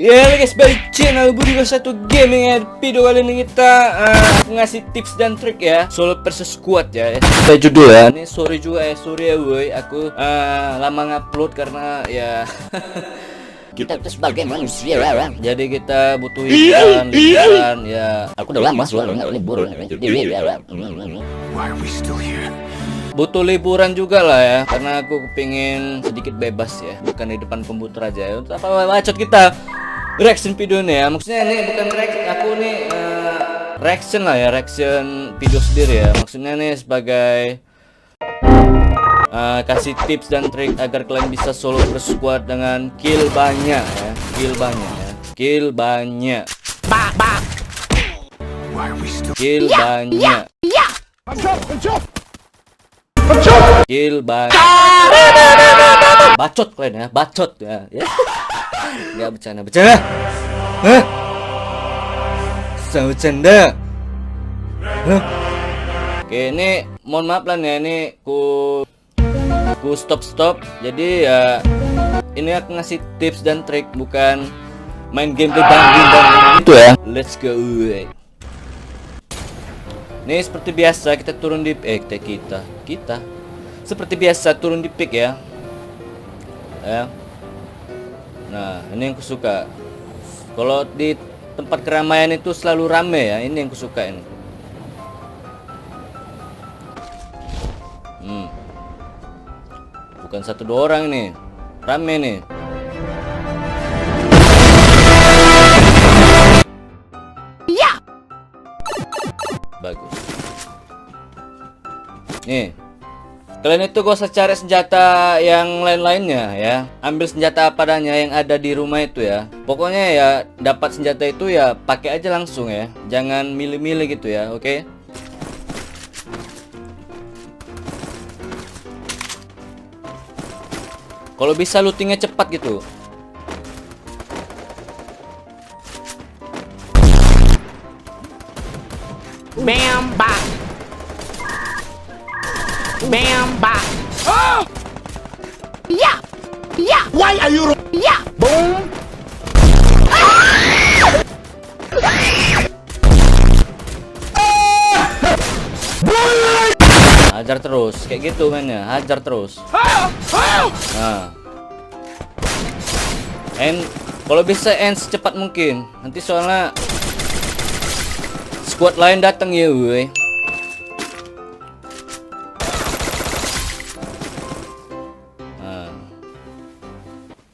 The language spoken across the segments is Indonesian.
Ya guys, balik channel Budi Satu Gaming ya. Video kali ini kita ngasih tips dan trik ya, solo versus squad ya. Kita judul ya. Ini sorry juga ya, sorry ya woi, aku lama ngupload karena ya kita sebagai manusia, jadi kita butuh hiburan ya. aku udah lama soalnya nggak libur. Butuh liburan juga lah ya, karena aku kepingin sedikit bebas ya, bukan di depan komputer aja ya. Untuk apa bacot kita reaction video nih ya, maksudnya ini bukan reaction, aku nih reaction lah ya, reaction video sendiri ya. Maksudnya nih sebagai kasih tips dan trik agar kalian bisa solo bersquad dengan kill banyak ya, kill banyak ya, kill banyak, kill banyak, kill banyak. Bacot kalian ya, bacot ya, ya. Nggak bercanda, bercanda. Hah? Sama bercanda. Hah? Oke, ini mohon maaf lah ya, ini ku stop. Jadi ya ini aku ngasih tips dan trik, bukan main gameplay banding itu ya. Let's go. Nih seperti biasa kita turun di kita seperti biasa turun di pick ya. Nah, ini yang kusuka. Kalau di tempat keramaian itu selalu rame ya. Ini yang kusuka ini. Bukan satu dua orang nih, rame nih. Ya. Bagus. Nih, kalian itu gak usah cari senjata yang lain-lainnya ya. Ambil senjata apa adanya yang ada di rumah itu ya. Pokoknya ya dapat senjata itu ya pakai aja langsung ya. Jangan milih-milih gitu ya, oke? Kalau bisa lootingnya cepat gitu. Bam bam. Bam bam. Oh! Yeah. Yeah. Why are you? Yeah. Boom. Hajar terus, kayak gitu mainnya, hajar terus. Nah, kalau bisa end secepat mungkin. Nanti soalnya squad lain datang ya, woi.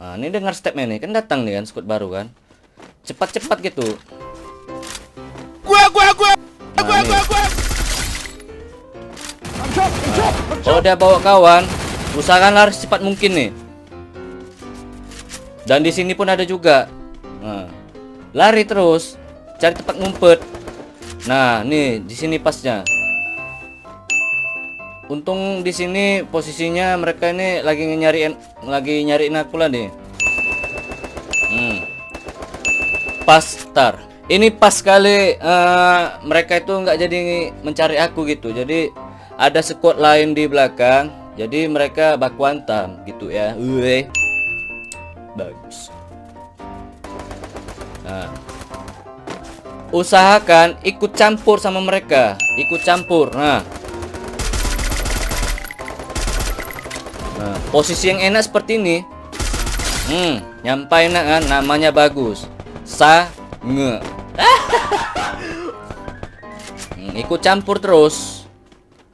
Nah, ini dengar stepnya nih, kan datang nih kan squad baru kan. Cepat-cepat gitu. Kalau dia bawa kawan, usahakan lari secepat mungkin nih. Dan di sini pun ada juga. Nah, lari terus, cari tempat ngumpet. Nah, nih di sini pasnya. Untung di sini posisinya mereka ini lagi nyariin aku lah nih. Pas tar. Ini pas sekali mereka itu nggak jadi mencari aku gitu. Jadi ada squad lain di belakang, jadi mereka baku hantam gitu ya. Bagus. Nah, usahakan ikut campur sama mereka, ikut campur. Nah, posisi yang enak seperti ini. Nyampai enak kan, namanya bagus. Sange. Ikut campur terus.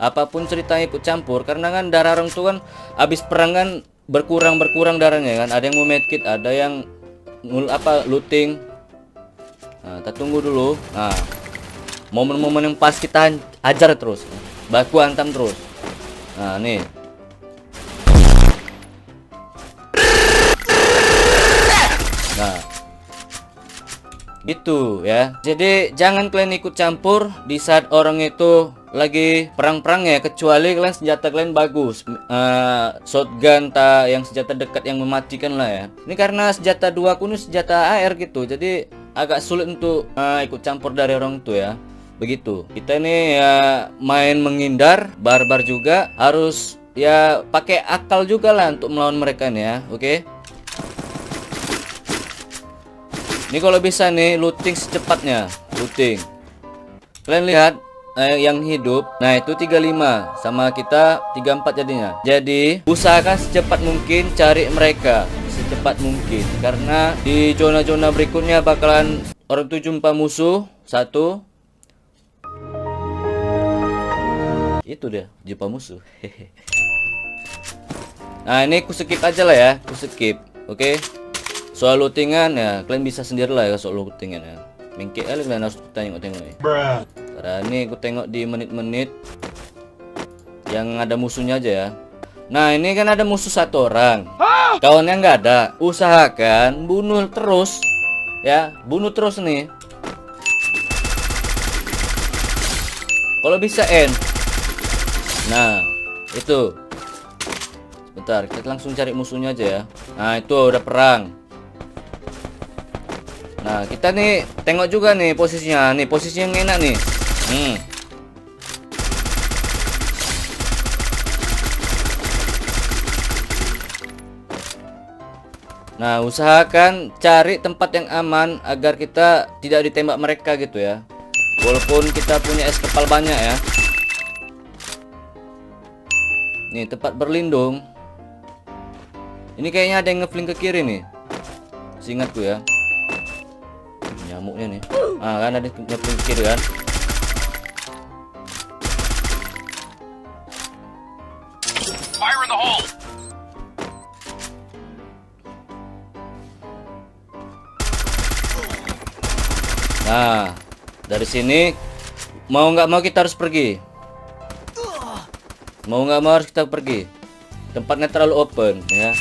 Apapun ceritanya ikut campur, karena kan darah orang tuh kan habis perang kan berkurang darahnya kan. Ada yang mau medkit, ada yang looting. Nah, kita tunggu dulu. Nah, momen-momen yang pas kita hajar terus, baku hantam terus. Nah, nih. Nah, gitu ya. Jadi jangan kalian ikut campur di saat orang itu lagi perang-perang ya, kecuali kalian senjata kalian bagus, shotgun yang senjata dekat yang mematikan lah ya. Ini karena senjata 2 aku ini senjata AR gitu, jadi agak sulit untuk ikut campur dari orang itu ya. Begitu. Kita ini ya main menghindar, barbar juga, harus ya pakai akal juga lah untuk melawan mereka nih ya. Oke. Ini kalau bisa nih looting secepatnya. Looting. Kalian lihat yang hidup. Nah, itu 35 sama kita 34 jadinya. Jadi, usahakan secepat mungkin cari mereka secepat mungkin karena di zona-zona berikutnya bakalan orang tuh jumpa musuh satu. Itu dia, jumpa musuh. Nah, ini ku skip aja lah ya, ku skip. Oke. Soal lootingan ya, kalian bisa sendiri lah ya soal lootingan ya. Mengke kalian harus tengok-tengok ya. Karena ini aku tengok di menit-menit yang ada musuhnya aja ya. Nah, ini kan ada musuh satu orang. Kawannya nggak ada. Usahakan bunuh terus ya, bunuh terus nih. Kalau bisa end. Nah, itu. Sebentar, kita langsung cari musuhnya aja ya. Nah, itu udah perang. Nah, kita nih tengok juga nih posisinya. Nih, posisi yang enak nih. Nah, usahakan cari tempat yang aman agar kita tidak ditembak mereka gitu ya. Walaupun kita punya es kepal banyak ya. Nih, tempat berlindung. Ini kayaknya ada yang ngeflink ke kiri nih. Seingatku ya. Nyamuknya nih. Ah, kan ada ngeflink ke kiri kan. Fire in the hole! Nah, dari sini mau nggak mau kita harus pergi. Mau nggak mau harus kita pergi. Tempatnya terlalu open ya.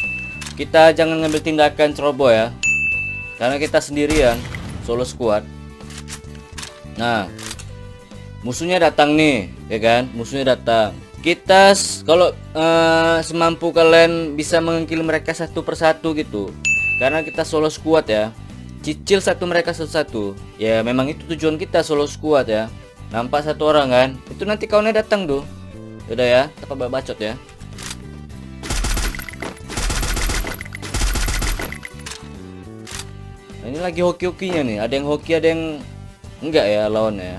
Kita jangan ngambil tindakan ceroboh ya. Karena kita sendirian, solo squad. Nah, musuhnya datang nih, ya kan? Musuhnya datang. Kita kalau semampu kalian bisa mengkill mereka satu persatu gitu. Karena kita solo squad ya. Cicil satu mereka satu-satu. Ya memang itu tujuan kita solo squad ya. Nampak satu orang kan? Itu nanti kawannya datang tuh. Udah ya, kita bacot ya. Nah, ini lagi hoki-hokinya nih. Ada yang hoki, ada yang enggak ya lawannya ya.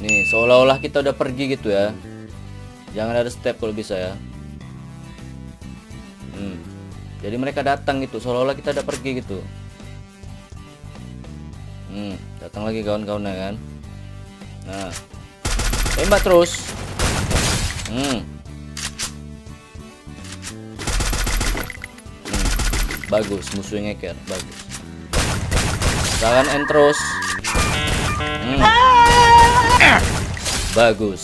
Nih, seolah-olah kita udah pergi gitu ya. Jangan ada step kalau bisa ya. Jadi mereka datang gitu, seolah-olah kita udah pergi gitu. Datang lagi kawan-kawannya kan. Nah, tembak terus. Bagus, musuhnya ngeker, bagus. Jangan end terus. Bagus.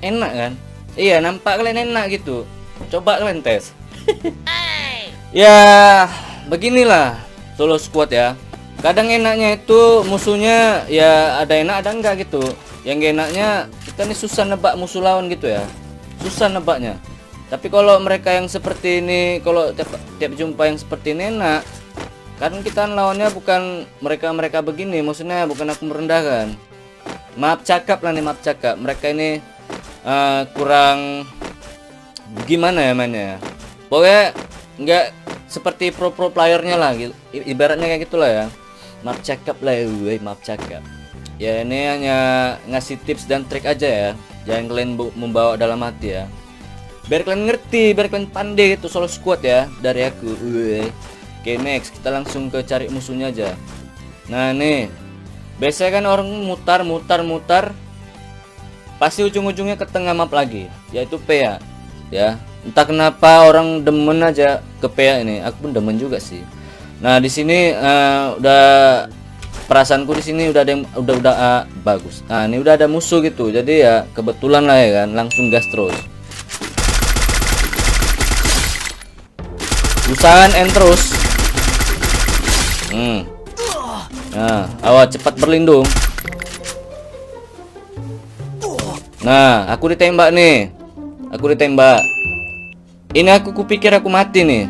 Enak kan? Iya, nampak kalian enak gitu. Coba kalian tes. Ya, beginilah solo squad ya. Kadang enaknya itu musuhnya ya ada enak ada enggak gitu. Yang enaknya kita nih susah nebak musuh lawan gitu ya. Susah nebaknya. Tapi kalau mereka yang seperti ini, kalau tiap jumpa yang seperti ini enak. Karena kita lawannya bukan mereka begini, maksudnya bukan aku merendahkan. Maaf cakap lah nih, maaf cakap. Mereka ini kurang gimana ya mainnya. Pokoknya nggak seperti pro playernya lah gitu. Ibaratnya kayak gitulah ya. Maaf cakap lah ya, maaf cakap. Ya ini hanya ngasih tips dan trik aja ya. Jangan kalian membawa dalam hati ya. Biar kalian ngerti, biar kalian pandai itu solo squad ya dari aku. Oke, next kita langsung ke cari musuhnya aja. Nah nih, biasanya kan orang mutar, pasti ujung-ujungnya ke tengah map lagi, yaitu PA ya. Entah kenapa orang demen aja ke PA ini. Aku pun demen juga sih. Nah di sini udah perasaanku di sini udah ada yang udah bagus. Nah ini udah ada musuh gitu, jadi ya kebetulan lah ya kan, langsung gas terus. Usahakan end terus. Nah, awas cepat berlindung. Nah, aku ditembak nih. Aku ditembak. Ini aku kupikir aku mati nih.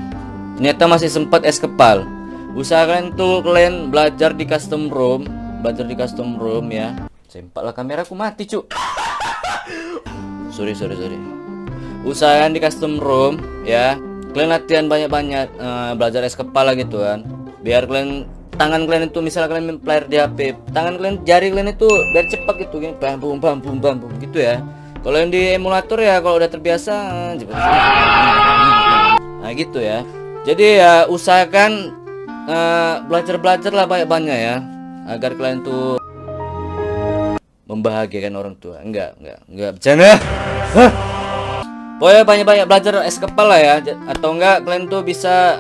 Ternyata masih sempat es kepal. Usahakan tuh kalian belajar di custom room, ya. Sempatlah kameraku mati, cuk. Sorry. Usahakan di custom room ya. Kalian latihan banyak-banyak, belajar es kepala gitu kan. Biar kalian tangan kalian itu, misalnya kalian main player di HP, tangan kalian, jari kalian itu biar cepat gitu kan, bam gitu ya. Kalau yang di emulator ya kalau udah terbiasa nah gitu ya. Jadi ya usahakan belajar lah banyak-banyak ya, agar kalian tuh membahagiakan orang tua. Enggak bercanda. Pokoknya banyak-banyak belajar es kepala ya, atau enggak kalian tuh bisa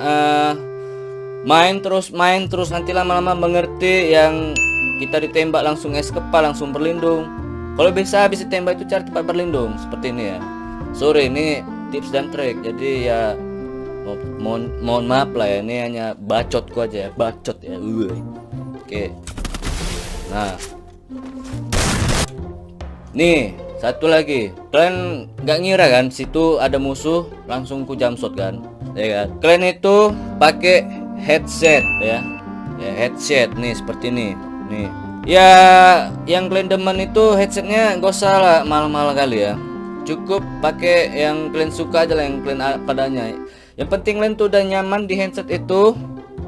main terus nanti lama-lama mengerti yang kita ditembak langsung es kepala, langsung berlindung. Kalau bisa habis ditembak itu cari tempat berlindung seperti ini ya. Sorry, ini tips dan trik, jadi ya mohon maaf lah ya, ini hanya bacotku aja ya, bacot ya. Oke. Nah, nih satu lagi, kalian nggak ngira kan situ ada musuh langsung ku jamshot kan, ya kan? Kalian itu pakai headset ya, headset nih seperti ini nih ya. Yang kalian demen itu headsetnya gak usah lah mahal-mahal kali ya, cukup pakai yang kalian suka aja lah, yang kalian padanya. Yang penting kalian tuh udah nyaman di headset itu.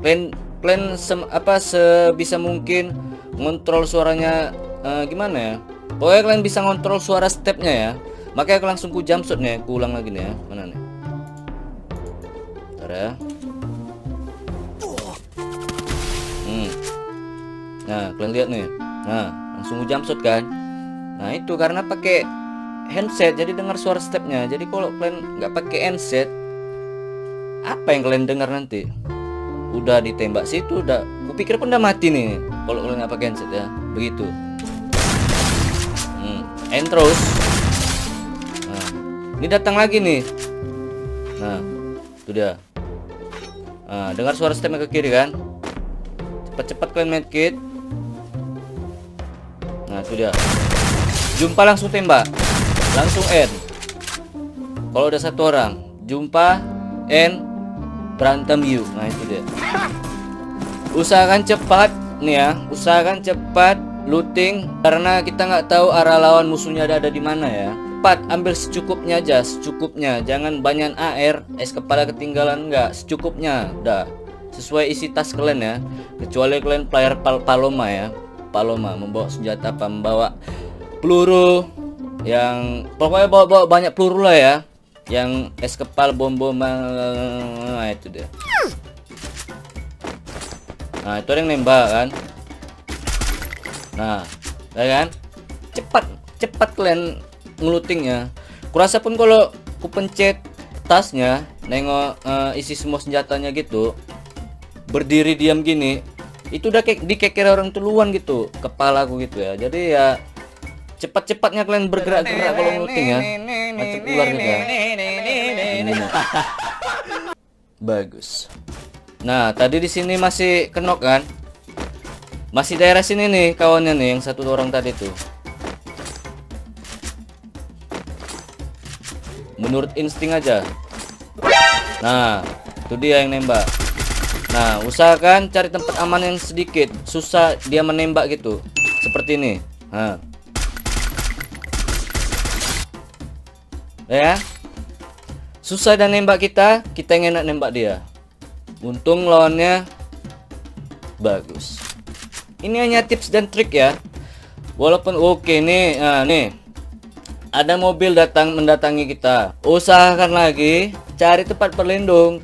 Kalian sebisa mungkin ngontrol suaranya, gimana ya, pokoknya kalian bisa ngontrol suara stepnya ya. Makanya aku langsung ku jumpshot nih, aku ulang lagi nih ya. Mana nih? Bentar ya. Nah, kalian lihat nih. Nah, langsung ku jumpshot kan. Nah, itu karena pakai handset jadi dengar suara stepnya. Jadi kalau kalian nggak pakai handset, apa yang kalian dengar nanti? Udah ditembak situ, udah kupikir pun udah mati nih kalau kalian nggak pakai handset ya. Begitu. And terus, nah, ini datang lagi nih. Nah, itu dia. Nah, dengar suara stepnya ke kiri kan? Cepat-cepat kalian medkit. Nah, itu dia. Jumpa langsung tembak, langsung end. Kalau udah satu orang, jumpa, end, berantem you. Nah, itu dia. Usahakan cepat nih ya, usahakan cepat looting, karena kita nggak tahu arah lawan musuhnya ada di mana ya. Cepat ambil secukupnya aja, secukupnya, jangan banyak AR, es kepala ketinggalan, nggak, secukupnya udah sesuai isi tas kalian ya. Kecuali kalian player Paloma ya, Paloma membawa senjata apa, membawa peluru yang pokoknya bawa banyak peluru lah ya, yang es kepal bom nah, itu dia. Nah, itu ada yang nembak kan. Nah, ya kan? Cepat kalian ngelutingnya. Kurasa pun kalau ku pencet tasnya, nengok isi semua senjatanya gitu, berdiri diam gini, itu udah dikeker orang duluan gitu, kepala aku gitu ya. Jadi ya cepat-cepatnya kalian bergerak-gerak kalau ngeluting ya, macam ular gitu ya. Bagus. Nah, tadi di sini masih kenok kan? Masih daerah sini nih kawannya nih, yang satu orang tadi tuh. Menurut insting aja. Nah, itu dia yang nembak. Nah, usahakan cari tempat aman yang sedikit susah dia menembak gitu. Seperti ini. Nah. Ya. Susah dan nembak kita yang enak nembak dia. Untung lawannya bagus. Ini hanya tips dan trik ya. Walaupun oke nih, nah nih ada mobil mendatangi kita. Usahakan lagi cari tempat berlindung.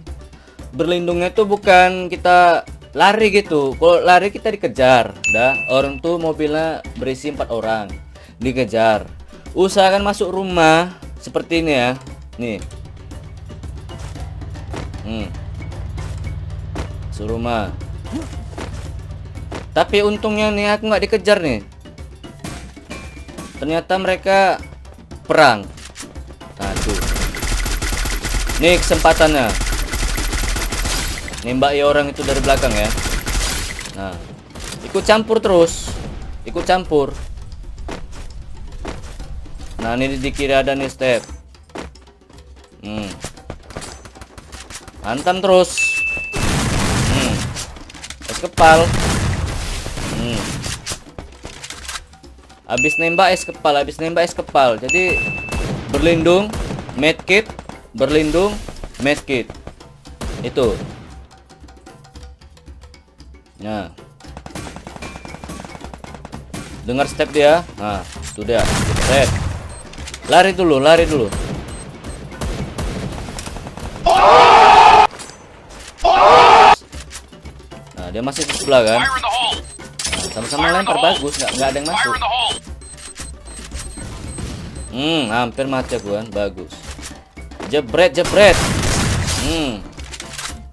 Berlindungnya itu bukan kita lari gitu. Kalau lari kita dikejar. Dah, orang tuh mobilnya berisi 4 orang, dikejar. Usahakan masuk rumah seperti ini ya. Nih. Masuk rumah. Tapi untungnya nih aku nggak dikejar nih. Ternyata mereka perang. Nah tuh. Nih kesempatannya. Nembak ya orang itu dari belakang ya. Nah, ikut campur terus. Ikut campur. Nah, ini di kiri ada nih step. Hantam terus. es kepal. Habis nembak es kepal. Jadi berlindung, medkit, berlindung, medkit. Itu. Nah. Dengar step dia. Nah, itu dia. Step. Lari dulu. Nah, dia masih di sebelah kan? Nah, sama-sama lempar bagus, nggak ada yang masuk. Hampir mati aku kan, bagus. Jebret.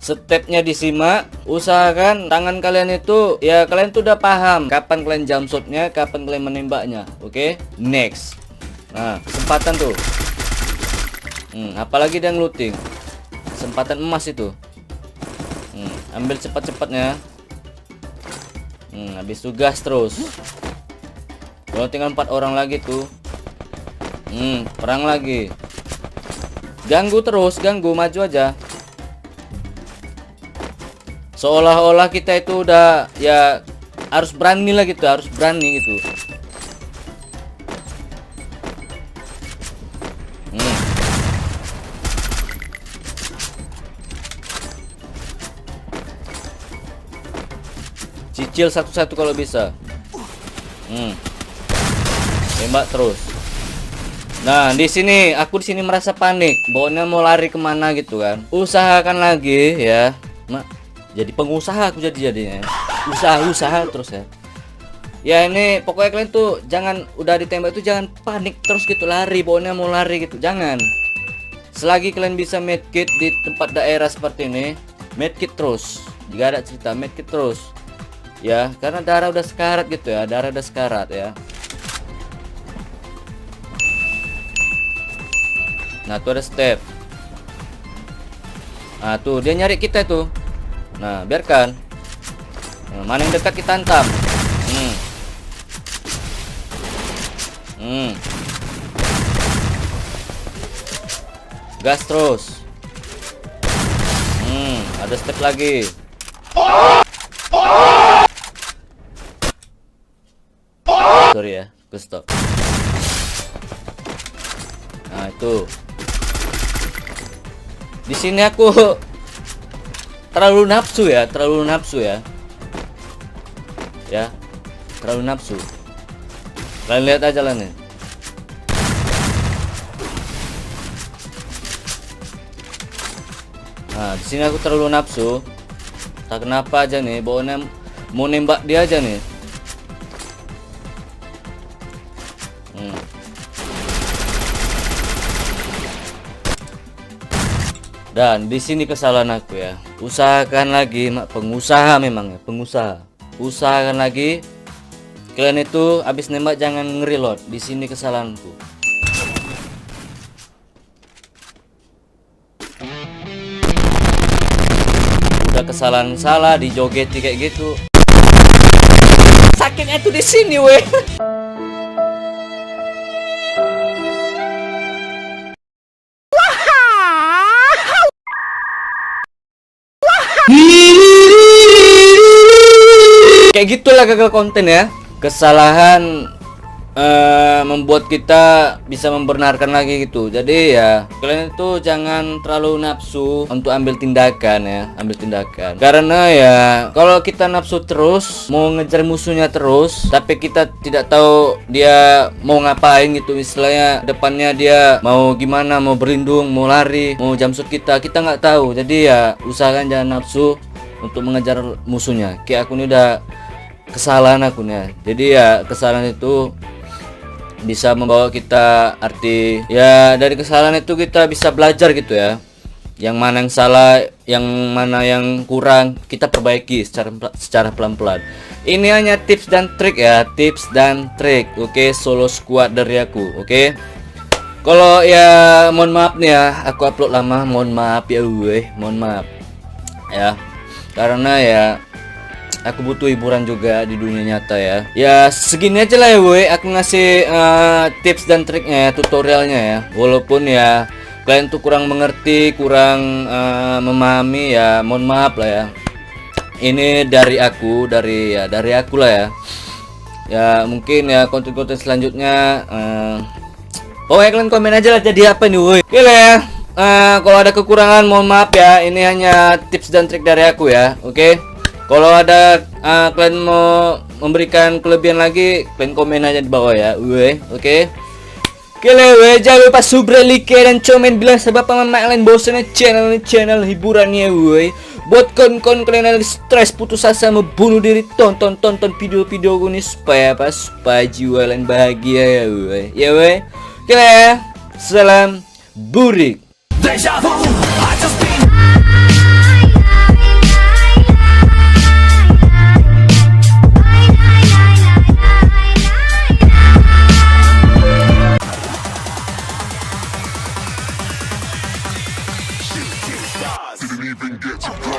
Stepnya disimak, usahakan tangan kalian itu ya kalian tuh udah paham kapan kalian jump shotnya, kapan kalian menembaknya. Oke, next. Nah, kesempatan tuh. Apalagi dia ngeluting. Kesempatan emas itu. Ambil cepat-cepatnya. Habis itu gas terus. Kalau tinggal 4 orang lagi tuh. Perang lagi. Ganggu terus, maju aja. Seolah-olah kita itu udah ya harus berani lah gitu, Cicil satu-satu kalau bisa. Tembak terus. Nah, di sini aku merasa panik, baunya mau lari kemana gitu kan. Usahakan lagi ya, jadi pengusaha aku jadinya. Usaha terus ya. Ya ini pokoknya kalian tuh jangan udah ditembak itu jangan panik terus gitu, lari, baunya mau lari gitu, jangan. Selagi kalian bisa medkit di tempat daerah seperti ini, medkit terus. Jika ada cerita medkit terus. Ya, karena darah udah sekarat gitu ya, Nah, tuh ada step. Nah, tuh dia nyari kita tuh. Nah, biarkan. Mana yang dekat kita hantam. Gas terus. Ada step lagi. Sorry ya, ke stop. Nah, itu. Di sini aku terlalu nafsu ya. Ya, terlalu nafsu. Kalian lihat aja lah nih. Nah, di sini aku terlalu nafsu. Tak kenapa aja nih, baunya mau nembak dia aja nih. Dan di sini kesalahan aku ya. Usahakan lagi, pengusaha memang ya, pengusaha. Usahakan lagi kalian itu habis nembak jangan nge-reload. Di sini kesalahanku. Udah kesalahan salah dijogeti kayak gitu. Sakitnya tuh di sini weh. Kayak gitulah gagal konten ya. Kesalahan membuat kita bisa membenarkan lagi gitu. Jadi ya kalian itu jangan terlalu nafsu untuk ambil tindakan ya, karena ya kalau kita nafsu terus mau ngejar musuhnya terus tapi kita tidak tahu dia mau ngapain gitu, istilahnya depannya dia mau gimana, mau berlindung, mau lari, mau jamsut kita nggak tahu. Jadi ya usahakan jangan nafsu untuk mengejar musuhnya. Kayak aku ini udah kesalahan aku nih. Jadi ya kesalahan itu bisa membawa kita arti ya, dari kesalahan itu kita bisa belajar gitu ya, yang mana yang salah, yang mana yang kurang kita perbaiki secara pelan-pelan. Ini hanya tips dan trik ya, Oke, solo squad dari aku. Oke, kalau ya mohon maaf nih ya, aku upload lama, mohon maaf ya, karena ya aku butuh hiburan juga di dunia nyata ya. Ya segini aja lah ya woi, aku ngasih tips dan triknya ya, tutorialnya ya. Walaupun ya kalian tuh kurang mengerti, kurang memahami ya, mohon maaf lah ya. ini dari aku, dari aku lah ya. Ya mungkin ya konten-konten selanjutnya pokoknya kalian komen aja lah jadi apa nih woi. Oke lah ya. Kalau ada kekurangan mohon maaf ya. Ini hanya tips dan trik dari aku ya. Oke. Kalau ada kalian mau memberikan kelebihan lagi, kalian komen aja di bawah ya. Woi, oke. Oke lah woi, jangan lupa subscribe, like dan komen bilang sebab mama kalian bosan channel hiburannya woi. Buat kon kalian yang stres putus asa mau bunuh diri, tonton video-video gue nih supaya apa? Supaya jiwa kalian bahagia ya woi. Ya woi. Oke lah ya. Salam burik. Deja vu, I just been didn't even get to